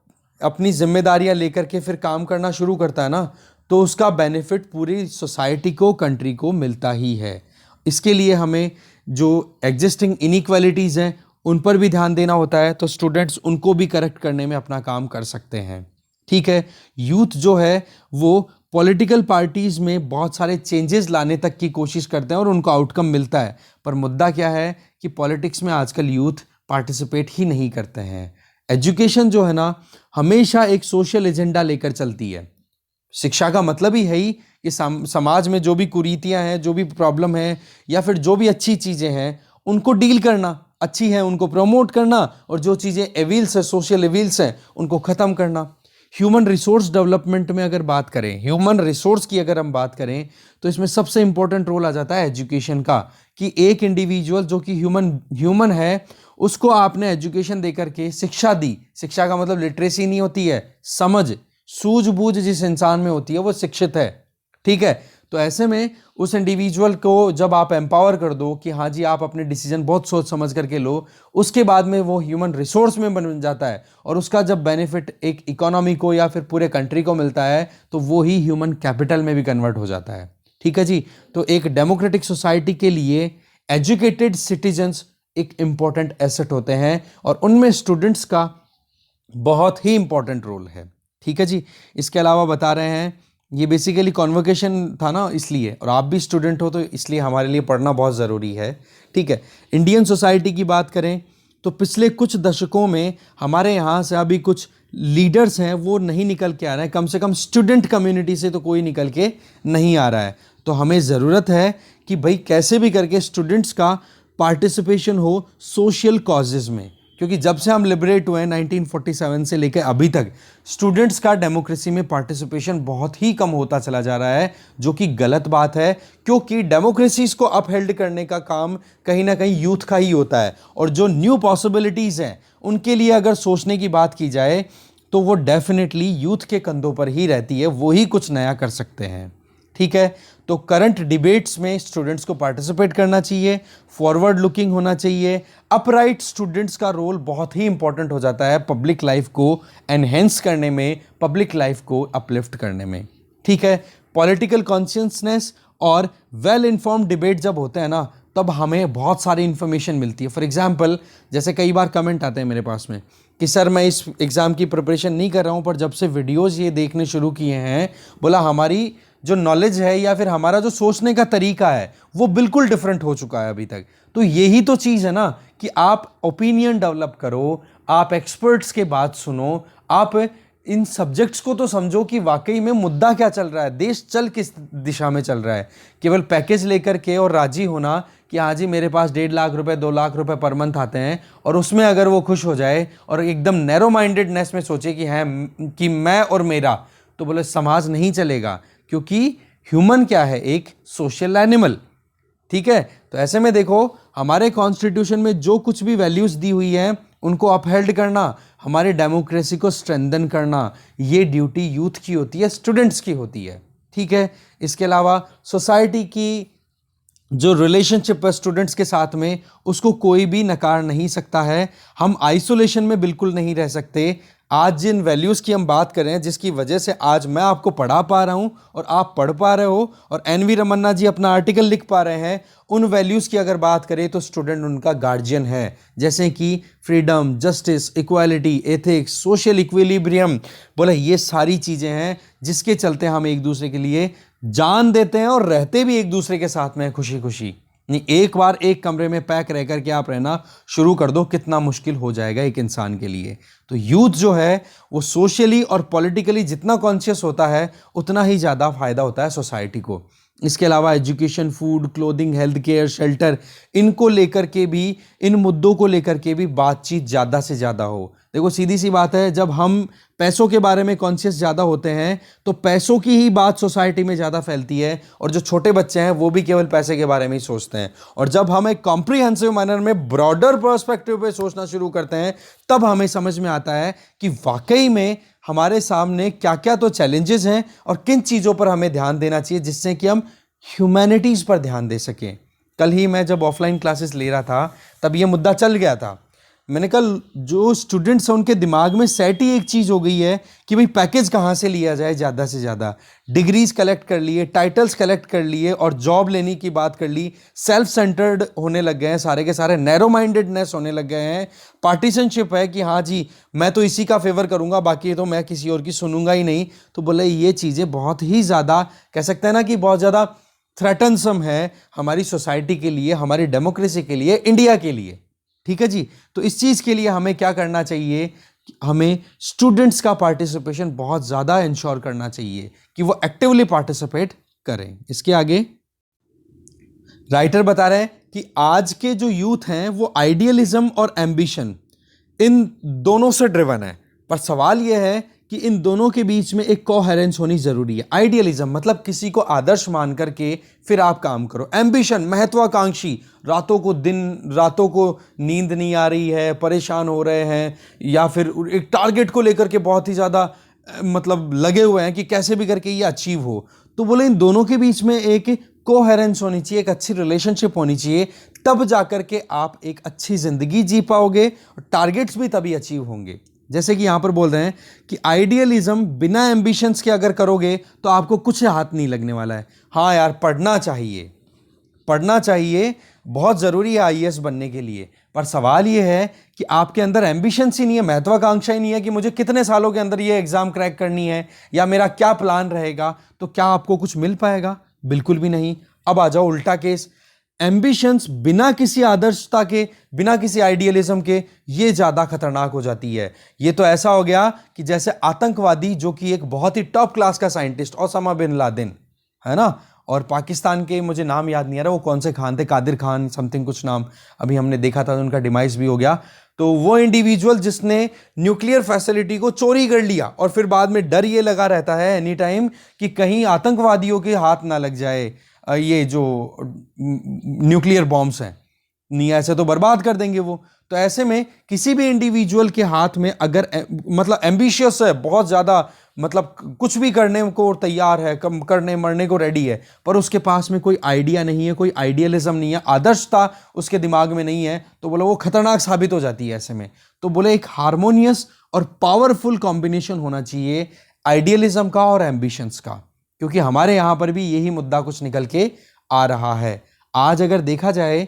अपनी जिम्मेदारियां लेकर के फिर काम करना शुरू करता है ना, तो उसका बेनिफिट पूरी सोसाइटी को, कंट्री को मिलता ही है। इसके लिए हमें जो एग्जिस्टिंग इनइक्वालिटीज़ हैं उन पर भी ध्यान देना होता है, तो स्टूडेंट्स उनको भी करेक्ट करने में अपना काम कर सकते हैं। ठीक है, यूथ जो है वो पॉलिटिकल पार्टीज़ में बहुत सारे चेंजेस लाने तक की कोशिश करते हैं और उनको आउटकम मिलता है, पर मुद्दा क्या है कि पॉलिटिक्स में आजकल यूथ पार्टिसिपेट ही नहीं करते हैं। एजुकेशन जो है ना हमेशा एक सोशल एजेंडा लेकर चलती है। शिक्षा का मतलब ही है ही कि समाज में जो भी कुरीतियां हैं, जो भी प्रॉब्लम है या फिर जो भी अच्छी चीज़ें हैं उनको डील करना, अच्छी हैं उनको प्रमोट करना, और जो चीज़ें एविल्स है, सोशल एविल्स हैं, उनको ख़त्म करना। ह्यूमन रिसोर्स डेवलपमेंट में अगर बात करें, ह्यूमन रिसोर्स की अगर हम बात करें, तो इसमें सबसे इंपॉर्टेंट रोल आ जाता है एजुकेशन का, कि एक इंडिविजुअल जो कि ह्यूमन है, उसको आपने एजुकेशन देकर के शिक्षा दी। शिक्षा का मतलब लिटरेसी नहीं होती है, समझ सूझबूझ जिस इंसान में होती है वो शिक्षित है, ठीक है। तो ऐसे में उस इंडिविजुअल को जब आप एम्पावर कर दो कि हाँ जी आप अपने डिसीजन बहुत सोच समझ करके लो, उसके बाद में वो ह्यूमन रिसोर्स में बन जाता है, और उसका जब बेनिफिट एक इकोनॉमी को या फिर पूरे कंट्री को मिलता है, तो वो ही ह्यूमन कैपिटल में भी कन्वर्ट हो जाता है, ठीक है जी। तो एक डेमोक्रेटिक सोसाइटी के लिए एजुकेटेड सिटीजन्स एक इंपॉर्टेंट एसेट होते हैं, और उनमें स्टूडेंट्स का बहुत ही इंपॉर्टेंट रोल है, ठीक है जी। इसके अलावा बता रहे हैं, ये बेसिकली कॉन्वोकेशन था ना इसलिए, और आप भी स्टूडेंट हो तो इसलिए हमारे लिए पढ़ना बहुत ज़रूरी है, ठीक है। इंडियन सोसाइटी की बात करें तो पिछले कुछ दशकों में हमारे यहाँ से अभी कुछ लीडर्स हैं वो नहीं निकल के आ रहे हैं, कम से कम स्टूडेंट कम्युनिटी से तो कोई निकल के नहीं आ रहा है। तो हमें ज़रूरत है कि भाई कैसे भी करके स्टूडेंट्स का पार्टिसिपेशन हो सोशल कॉजेज़ में, क्योंकि जब से हम लिबरेट हुए हैं 1947 से लेकर अभी तक स्टूडेंट्स का डेमोक्रेसी में पार्टिसिपेशन बहुत ही कम होता चला जा रहा है, जो कि गलत बात है, क्योंकि डेमोक्रेसीज को अपहेल्ड करने का काम कहीं ना कहीं यूथ का ही होता है। और जो न्यू पॉसिबिलिटीज़ हैं उनके लिए अगर सोचने की बात की जाए तो वो डेफिनेटली यूथ के कंधों पर ही रहती है, वो ही कुछ नया कर सकते हैं, ठीक है। तो करंट डिबेट्स में स्टूडेंट्स को पार्टिसिपेट करना चाहिए, फॉरवर्ड लुकिंग होना चाहिए। अपराइट स्टूडेंट्स का रोल बहुत ही इंपॉर्टेंट हो जाता है पब्लिक लाइफ को एनहेंस करने में, पब्लिक लाइफ को अपलिफ्ट करने में, ठीक है। पॉलिटिकल कॉन्शियसनेस और वेल इन्फॉर्म्ड डिबेट जब होते हैं ना, तब हमें बहुत सारी इंफॉर्मेशन मिलती है। फॉर एग्जाम्पल, जैसे कई बार कमेंट आते हैं मेरे पास में कि सर मैं इस एग्ज़ाम की प्रिपरेशन नहीं कर रहा हूँ, पर जब से वीडियोज़ ये देखने शुरू किए हैं, बोला हमारी जो नॉलेज है या फिर हमारा जो सोचने का तरीका है वो बिल्कुल डिफरेंट हो चुका है अभी तक। तो यही तो चीज़ है ना कि आप ओपिनियन डेवलप करो, आप एक्सपर्ट्स के बात सुनो, आप इन सब्जेक्ट्स को तो समझो कि वाकई में मुद्दा क्या चल रहा है, देश चल किस दिशा में चल रहा है। केवल पैकेज लेकर के और राजी होना कि हाँ जी मेरे पास 1.5 लाख रुपए 2 लाख रुपए पर मंथ आते हैं, और उसमें अगर वो खुश हो जाए और एकदम नैरो माइंडेडनेस में सोचे कि है कि मैं और मेरा, तो बोले समाज नहीं चलेगा, क्योंकि ह्यूमन क्या है, एक सोशल एनिमल, ठीक है। तो ऐसे में देखो हमारे कॉन्स्टिट्यूशन में जो कुछ भी वैल्यूज दी हुई है उनको अपहेल्ड करना, हमारे डेमोक्रेसी को स्ट्रेंथन करना, ये ड्यूटी यूथ की होती है, स्टूडेंट्स की होती है, ठीक है। इसके अलावा सोसाइटी की जो रिलेशनशिप है स्टूडेंट्स के साथ में, उसको कोई भी नकार नहीं सकता है। हम आइसोलेशन में बिल्कुल नहीं रह सकते। आज जिन वैल्यूज़ की हम बात कर रहे हैं, जिसकी वजह से आज मैं आपको पढ़ा पा रहा हूं और आप पढ़ पा रहे हो और एनवी रमन्ना जी अपना आर्टिकल लिख पा रहे हैं, उन वैल्यूज़ की अगर बात करें तो स्टूडेंट उनका गार्जियन है। जैसे कि freedom, justice, equality, ethics, social equilibrium, बोले ये सारी चीज़ें हैं जिसके चलते हम एक दूसरे के लिए जान देते हैं और रहते भी एक दूसरे के साथ में खुशी खुशी। नहीं, एक बार एक कमरे में पैक रह करके आप रहना शुरू कर दो, कितना मुश्किल हो जाएगा एक इंसान के लिए। तो यूथ जो है वो सोशली और पॉलिटिकली जितना कॉन्शियस होता है उतना ही ज़्यादा फायदा होता है सोसाइटी को। इसके अलावा education, food, clothing, health care, shelter, इनको लेकर के भी, इन मुद्दों को लेकर के भी बातचीत ज़्यादा से ज़्यादा हो। देखो सीधी सी बात है, जब हम पैसों के बारे में कॉन्शियस ज़्यादा होते हैं तो पैसों की ही बात सोसाइटी में ज़्यादा फैलती है, और जो छोटे बच्चे हैं वो भी केवल पैसे के बारे में ही सोचते हैं। और जब हम एक कॉम्प्रिहेंसिव मैनर में ब्रॉडर पर्सपेक्टिव पे सोचना शुरू करते हैं, तब हमें समझ में आता है कि वाकई में हमारे सामने क्या क्या तो चैलेंजेस हैं और किन चीज़ों पर हमें ध्यान देना चाहिए, जिससे कि हम ह्यूमैनिटीज़ पर ध्यान दे सकें। कल ही मैं जब ऑफलाइन क्लासेस ले रहा था तब ये मुद्दा चल गया था। मैंने कल जो स्टूडेंट्स हैं उनके दिमाग में सेट ही एक चीज़ हो गई है कि भाई पैकेज कहाँ से लिया जाए ज़्यादा से ज़्यादा। डिग्रीज कलेक्ट कर लिए, टाइटल्स कलेक्ट कर लिए और जॉब लेने की बात कर ली। सेल्फ सेंटर्ड होने लग गए हैं सारे के सारे, नैरो माइंडेडनेस होने लग गए हैं। पार्टीशनशिप है कि हाँ जी मैं तो इसी का फेवर करूँगा, बाकी तो मैं किसी और की सुनूंगा ही नहीं। तो बोले ये चीज़ें बहुत ही ज़्यादा कह सकते हैं ना कि बहुत ज़्यादा थ्रेटनसम है हमारी सोसाइटी के लिए, हमारी डेमोक्रेसी के लिए, इंडिया के लिए। ठीक है जी। तो इस चीज़ के लिए हमें क्या करना चाहिए, हमें स्टूडेंट्स का पार्टिसिपेशन बहुत ज़्यादा इंश्योर करना चाहिए कि वो एक्टिवली पार्टिसिपेट करें। इसके आगे राइटर बता रहे हैं कि आज के जो यूथ हैं वो आइडियलिज्म और एम्बिशन इन दोनों से ड्रिवन है, पर सवाल यह है कि कि इन दोनों के बीच में एक कोहेरेंस होनी जरूरी है। आइडियलिज्म मतलब किसी को आदर्श मान करके फिर आप काम करो। एम्बिशन महत्वाकांक्षी, रातों को नींद नहीं आ रही है, परेशान हो रहे हैं, या फिर एक टारगेट को लेकर के बहुत ही ज़्यादा मतलब लगे हुए हैं कि कैसे भी करके ये अचीव हो। तो बोले इन दोनों के बीच में एक कोहेरेंस होनी चाहिए, एक अच्छी रिलेशनशिप होनी चाहिए, तब जाकर के आप एक अच्छी जिंदगी जी पाओगे और टारगेट्स भी तभी अचीव होंगे। जैसे कि यहां पर बोल रहे हैं कि आइडियलिज्म बिना एम्बिशंस के अगर करोगे तो आपको कुछ हाथ नहीं लगने वाला है। हाँ यार, पढ़ना चाहिए, बहुत ज़रूरी है आईएएस बनने के लिए, पर सवाल ये है कि आपके अंदर एम्बिशंस ही नहीं है, महत्वाकांक्षा ही नहीं है कि मुझे कितने सालों के अंदर ये एग्ज़ाम क्रैक करनी है या मेरा क्या प्लान रहेगा, तो क्या आपको कुछ मिल पाएगा? बिल्कुल भी नहीं। अब आ जाओ उल्टा केस, एम्बिशंस बिना किसी आदर्शता के, बिना किसी आइडियलिज्म के, ये ज़्यादा खतरनाक हो जाती है। ये तो ऐसा हो गया कि जैसे आतंकवादी, जो कि एक बहुत ही टॉप क्लास का साइंटिस्ट ओसामा बिन लादेन है ना, और पाकिस्तान के मुझे नाम याद नहीं आ रहा वो कौन से खान थे, कादिर खान समथिंग कुछ नाम, अभी हमने देखा था उनका डिमाइस भी हो गया। तो वो इंडिविजुअल जिसने न्यूक्लियर फैसिलिटी को चोरी कर लिया और फिर बाद में डर ये लगा रहता है एनी टाइम कि कहीं आतंकवादियों के हाथ ना लग जाए ये जो न्यूक्लियर बॉम्ब्स हैं, नहीं ऐसे तो बर्बाद कर देंगे वो। तो ऐसे में किसी भी इंडिविजुअल के हाथ में अगर मतलब एम्बिशियस है बहुत ज़्यादा, मतलब कुछ भी करने को तैयार है, कम करने मरने को रेडी है, पर उसके पास में कोई आइडिया नहीं है, कोई आइडियलिज्म नहीं है, आदर्शता उसके दिमाग में नहीं है, तो बोले वो खतरनाक साबित हो जाती है ऐसे में। तो बोले एक हार्मोनियस और पावरफुल कॉम्बिनेशन होना चाहिए आइडियलिज्म का और एम्बिशंस का, क्योंकि हमारे यहाँ पर भी यही मुद्दा कुछ निकल के आ रहा है। आज अगर देखा जाए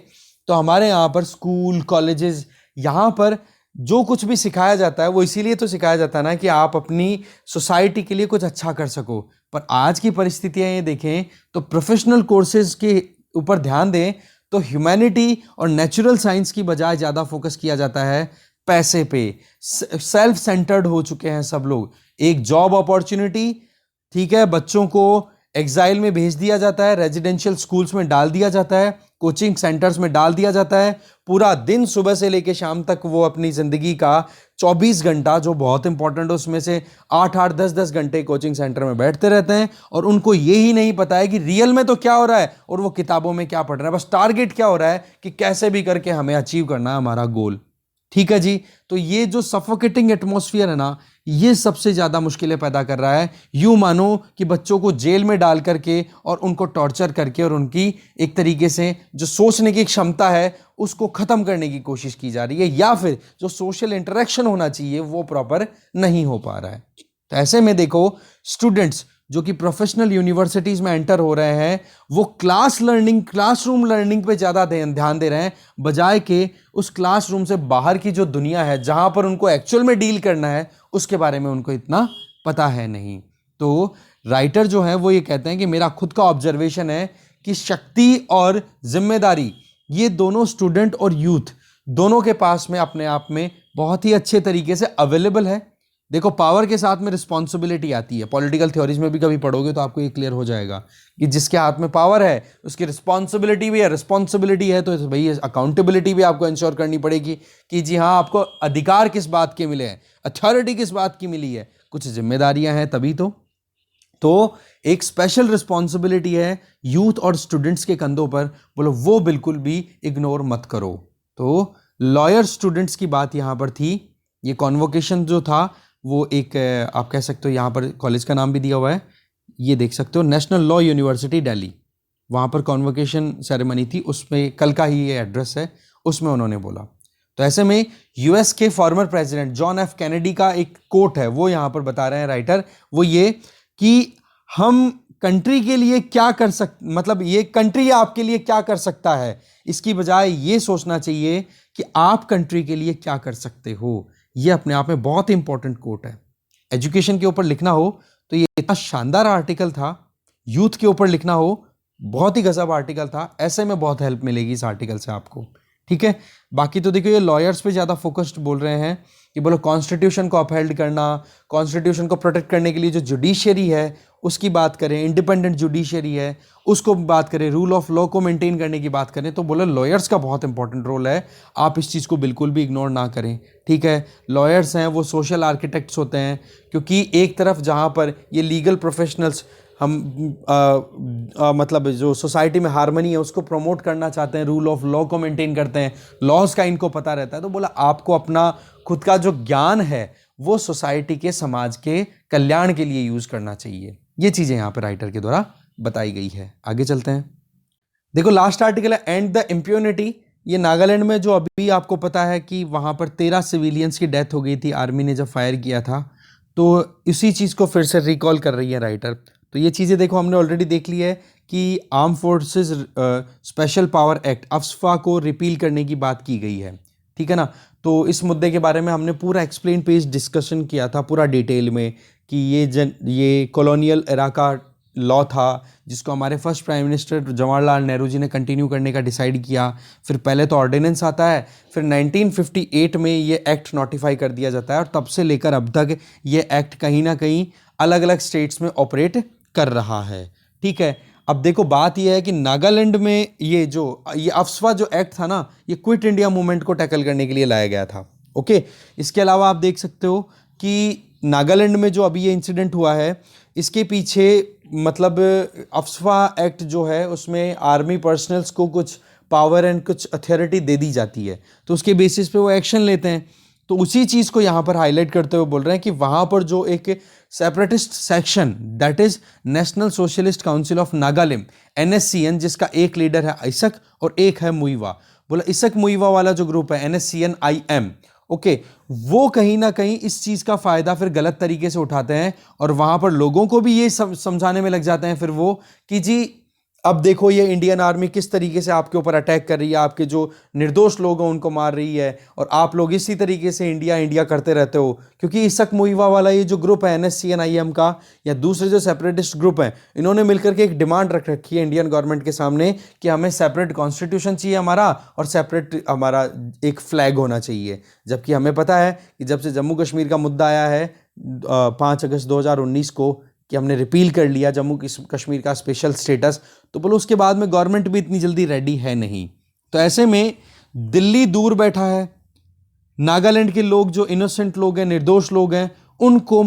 तो हमारे यहाँ पर स्कूल कॉलेजेस, यहाँ पर जो कुछ भी सिखाया जाता है वो इसीलिए तो सिखाया जाता है ना कि आप अपनी सोसाइटी के लिए कुछ अच्छा कर सको। पर आज की परिस्थितियाँ ये देखें तो प्रोफेशनल कोर्सेज के ऊपर ध्यान दें तो ह्यूमैनिटी और नेचुरल साइंस की बजाय ज़्यादा फोकस किया जाता है पैसे पे। सेल्फ सेंटर्ड हो चुके हैं सब लोग। एक जॉब अपॉर्चुनिटी, ठीक है, बच्चों को एग्जाइल में भेज दिया जाता है, रेजिडेंशियल स्कूल्स में डाल दिया जाता है, कोचिंग सेंटर्स में डाल दिया जाता है, पूरा दिन सुबह से लेकर शाम तक वो अपनी ज़िंदगी का 24 घंटा जो बहुत इंपॉर्टेंट है उसमें से 8-8 10-10 घंटे कोचिंग सेंटर में बैठते रहते हैं, और उनको ये ही नहीं पता है कि रियल में तो क्या हो रहा है और वो किताबों में क्या पढ़ रहा है। बस टारगेट क्या हो रहा है कि कैसे भी करके हमें अचीव करना है हमारा गोल। ठीक है जी, तो ये जो सफोकेटिंग एटमॉस्फेयर है ना, ये सबसे ज़्यादा मुश्किलें पैदा कर रहा है। यूँ मानो कि बच्चों को जेल में डाल करके और उनको टॉर्चर करके और उनकी एक तरीके से जो सोचने की क्षमता है उसको ख़त्म करने की कोशिश की जा रही है, या फिर जो सोशल इंटरेक्शन होना चाहिए वो प्रॉपर नहीं हो पा रहा है। तो ऐसे में देखो, स्टूडेंट्स जो कि प्रोफेशनल यूनिवर्सिटीज़ में एंटर हो रहे हैं वो क्लासरूम लर्निंग पे ज़्यादा ध्यान दे रहे हैं, बजाय के उस क्लासरूम से बाहर की जो दुनिया है जहाँ पर उनको एक्चुअल में डील करना है उसके बारे में उनको इतना पता है नहीं। तो राइटर जो है वो ये कहते हैं कि मेरा खुद का ऑब्जर्वेशन है कि शक्ति और जिम्मेदारी ये दोनों स्टूडेंट और यूथ दोनों के पास में अपने आप में बहुत ही अच्छे तरीके से अवेलेबल है। देखो, पावर के साथ में रिस्पॉन्सिबिलिटी आती है। पॉलिटिकल थ्योरीज में भी कभी पढ़ोगे तो आपको ये क्लियर हो जाएगा कि जिसके हाथ में पावर है उसकी रिस्पॉन्सिबिलिटी भी है, रिस्पॉन्सिबिलिटी है तो भाई अकाउंटेबिलिटी भी आपको इंश्योर करनी पड़ेगी कि जी हाँ, आपको अधिकार किस बात के मिले हैं, अथॉरिटी किस बात की मिली है, कुछ जिम्मेदारियां हैं तभी तो एक स्पेशल रिस्पॉन्सिबिलिटी है यूथ और स्टूडेंट्स के कंधों पर, बोलो वो बिल्कुल भी इग्नोर मत करो। तो लॉयर स्टूडेंट्स की बात यहाँ पर थी। ये कॉन्वोकेशन जो था वो एक आप कह सकते हो, यहाँ पर कॉलेज का नाम भी दिया हुआ है, ये देख सकते हो, नेशनल लॉ यूनिवर्सिटी दिल्ली, वहाँ पर कॉन्वोकेशन सेरेमनी थी, उसमें कल का ही ये एड्रेस है, उसमें उन्होंने बोला। तो ऐसे में यूएस के former president John F Kennedy का एक कोट है, वो यहाँ पर बता रहे हैं राइटर, वो ये कि हम कंट्री के लिए क्या कर मतलब ये कंट्री आपके लिए क्या कर सकता है, इसकी बजाय ये सोचना चाहिए कि आप कंट्री के लिए क्या कर सकते हो। ये अपने आप में बहुत इंपॉर्टेंट कोट है। एजुकेशन के ऊपर लिखना हो तो ये इतना शानदार आर्टिकल था, यूथ के ऊपर लिखना हो बहुत ही गजब आर्टिकल था। ऐसे में बहुत हेल्प मिलेगी इस आर्टिकल से आपको। ठीक है, बाकी तो देखो ये लॉयर्स पे ज़्यादा फोकस्ड बोल रहे हैं, कि बोलो कॉन्स्टिट्यूशन को अपहेल्ड करना, कॉन्स्टिट्यूशन को प्रोटेक्ट करने के लिए जो जुडिशरी है उसकी बात करें, इंडिपेंडेंट जुडिशरी है उसको बात करें, रूल ऑफ लॉ को मेंटेन करने की बात करें, तो बोलो लॉयर्स का बहुत इंपॉर्टेंट रोल है। आप इस चीज़ को बिल्कुल भी इग्नोर ना करें, ठीक है। लॉयर्स हैं वो सोशल आर्किटेक्ट्स होते हैं, क्योंकि एक तरफ जहाँ पर ये लीगल प्रोफेशनल्स हम मतलब जो सोसाइटी में हार्मनी है उसको प्रमोट करना चाहते हैं, रूल ऑफ लॉ को मेंटेन करते हैं, लॉज का इनको पता रहता है, तो बोला आपको अपना खुद का जो ज्ञान है वो सोसाइटी के, समाज के कल्याण के लिए यूज करना चाहिए। ये चीजें यहाँ पर राइटर के द्वारा बताई गई है। आगे चलते हैं। देखो लास्ट आर्टिकल है एंड द इम्प्यूनिटी। ये नागालैंड में जो अभी आपको पता है कि वहां पर 13 सिविलियंस की डेथ हो गई थी आर्मी ने जब फायर किया था, तो इसी चीज को फिर से रिकॉल कर रही है राइटर। तो ये चीज़ें देखो हमने ऑलरेडी देख ली है कि armed forces special power act AFSPA को रिपील करने की बात की गई है, ठीक है ना। तो इस मुद्दे के बारे में हमने पूरा एक्सप्लेन पेज डिस्कशन किया था पूरा डिटेल में कि ये कॉलोनियल एरा का लॉ था जिसको हमारे first prime minister Jawaharlal Nehru ji ने कंटिन्यू करने का डिसाइड किया। फिर पहले तो ऑर्डिनेंस आता है, फिर 1958 में ये एक्ट नोटिफाई कर दिया जाता है और तब से लेकर अब तक ये एक्ट कहीं ना कहीं अलग अलग स्टेट्स में ऑपरेट कर रहा है, ठीक है। अब देखो बात यह है कि नागालैंड में ये अफ्स्पा जो एक्ट था ना, ये क्विट इंडिया मूवमेंट को टैकल करने के लिए लाया गया था, ओके। इसके अलावा आप देख सकते हो कि नागालैंड में जो अभी ये इंसिडेंट हुआ है इसके पीछे मतलब अफ्स्पा एक्ट जो है उसमें आर्मी पर्सनल्स को कुछ पावर एंड कुछ अथॉरिटी दे दी जाती है, तो उसके बेसिस पे वो एक्शन लेते हैं। तो उसी चीज़ को यहाँ पर हाईलाइट करते हुए बोल रहे हैं कि वहाँ पर जो एक separatist section that is national socialist council of Nagaland NSCN, जिसका एक लीडर है इसक और एक है मुइवा, बोला इसक मुइवा वाला जो ग्रुप है NSCN IM, ओके, वो कहीं ना कहीं इस चीज़ का फ़ायदा फिर गलत तरीके से उठाते हैं और वहाँ पर लोगों को भी ये समझाने में लग जाते हैं फिर वो कि जी अब देखो ये इंडियन आर्मी किस तरीके से आपके ऊपर अटैक कर रही है, आपके जो निर्दोष लोग हैं उनको मार रही है और आप लोग इसी तरीके से इंडिया इंडिया करते रहते हो। क्योंकि इसक मुइवा वाला ये जो ग्रुप है NSCN IM का या दूसरे जो सेपरेटिस्ट ग्रुप हैं, इन्होंने मिलकर के एक डिमांड रख रखी है इंडियन गवर्नमेंट के सामने कि हमें सेपरेट कॉन्स्टिट्यूशन चाहिए हमारा और सेपरेट हमारा एक फ्लैग होना चाहिए। जबकि हमें पता है कि जब से जम्मू कश्मीर का मुद्दा आया है 5 अगस्त 2019 को कि हमने रिपील कर लिया जम्मू कश्मीर का स्पेशल स्टेटस, तो बोलो उसके बाद में गवर्नमेंट भी इतनी जल्दी रेडी है नहीं। तो ऐसे में दिल्ली दूर बैठा है, नागालैंड के लोग जो इनोसेंट लोग हैं, निर्दोष लोग हैं, उनको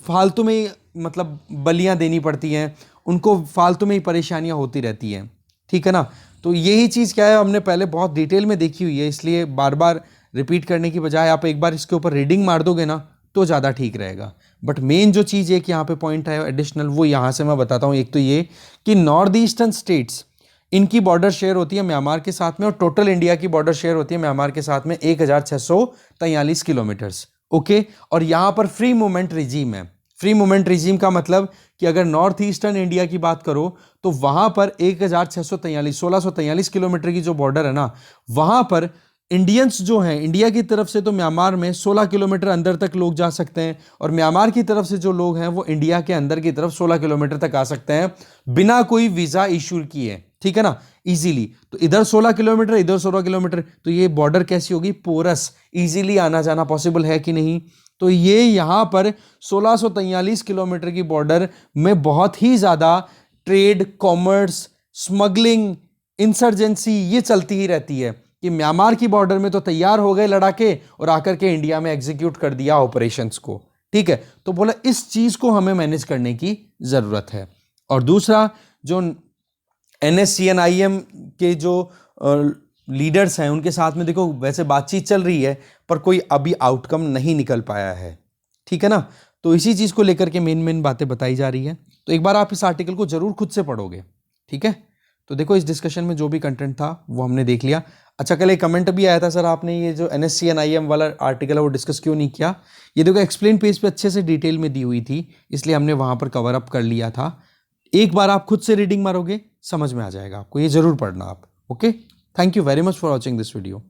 फालतू में मतलब बलियां देनी पड़ती हैं, उनको फालतू में ही परेशानियां होती रहती हैं, ठीक है ना। तो यही चीज़ क्या है हमने पहले बहुत डिटेल में देखी हुई है, इसलिए बार बार रिपीट करने की बजाय आप एक बार इसके ऊपर रीडिंग मार दोगे ना तो ज़्यादा ठीक रहेगा। बट मेन जो चीज़ एक यहाँ पे पॉइंट है एडिशनल, वो यहाँ से मैं बताता हूँ। एक तो ये कि नॉर्थ ईस्टर्न स्टेट्स इनकी बॉर्डर शेयर होती है म्यांमार के साथ में और टोटल इंडिया की बॉर्डर शेयर होती है म्यांमार के साथ में 1643 किलोमीटर्स, ओके। और यहाँ पर फ्री मूवमेंट रिजीम है। फ्री मूवमेंट रिजीम का मतलब कि अगर नॉर्थ ईस्टर्न इंडिया की बात करो तो वहाँ पर 1643 किलोमीटर की जो बॉर्डर है ना, वहाँ पर इंडियंस जो हैं इंडिया की तरफ से तो म्यांमार में 16 किलोमीटर अंदर तक लोग जा सकते हैं और म्यांमार की तरफ से जो लोग हैं वो इंडिया के अंदर की तरफ 16 किलोमीटर तक आ सकते हैं बिना कोई वीज़ा इशू किए, ठीक है ना, इजीली। तो इधर 16 किलोमीटर इधर 16 किलोमीटर, तो ये बॉर्डर कैसी होगी, पोरस, इजीली आना जाना पॉसिबल है कि नहीं। तो ये यहाँ पर 1643 किलोमीटर की बॉर्डर में बहुत ही ज़्यादा ट्रेड, कॉमर्स, स्मगलिंग, इंसर्जेंसी ये चलती ही रहती है कि म्यांमार की बॉर्डर में तो तैयार हो गए लड़ाके और आकर के इंडिया में एग्जीक्यूट कर दिया ऑपरेशंस को, ठीक है। तो बोला इस चीज को हमें मैनेज करने की जरूरत है। और दूसरा जो NSCN IM के जो लीडर्स हैं उनके साथ में देखो वैसे बातचीत चल रही है पर कोई अभी आउटकम नहीं निकल पाया है, ठीक है ना। तो इसी चीज को लेकर के मेन बातें बताई जा रही है। तो एक बार आप इस आर्टिकल को जरूर खुद से पढ़ोगे, ठीक है। तो देखो इस डिस्कशन में जो भी कंटेंट था वो हमने देख लिया। अच्छा, कल एक कमेंट भी आया था सर आपने ये जो NSCN IM वाला आर्टिकल है वो डिस्कस क्यों नहीं किया। ये देखो एक्सप्लेन पेज पे अच्छे से डिटेल में दी हुई थी, इसलिए हमने वहां पर कवर अप कर लिया था। एक बार आप खुद से रीडिंग मारोगे समझ में आ जाएगा आपको, ये जरूर पढ़ना आप, okay. Thank you very much for watching this video.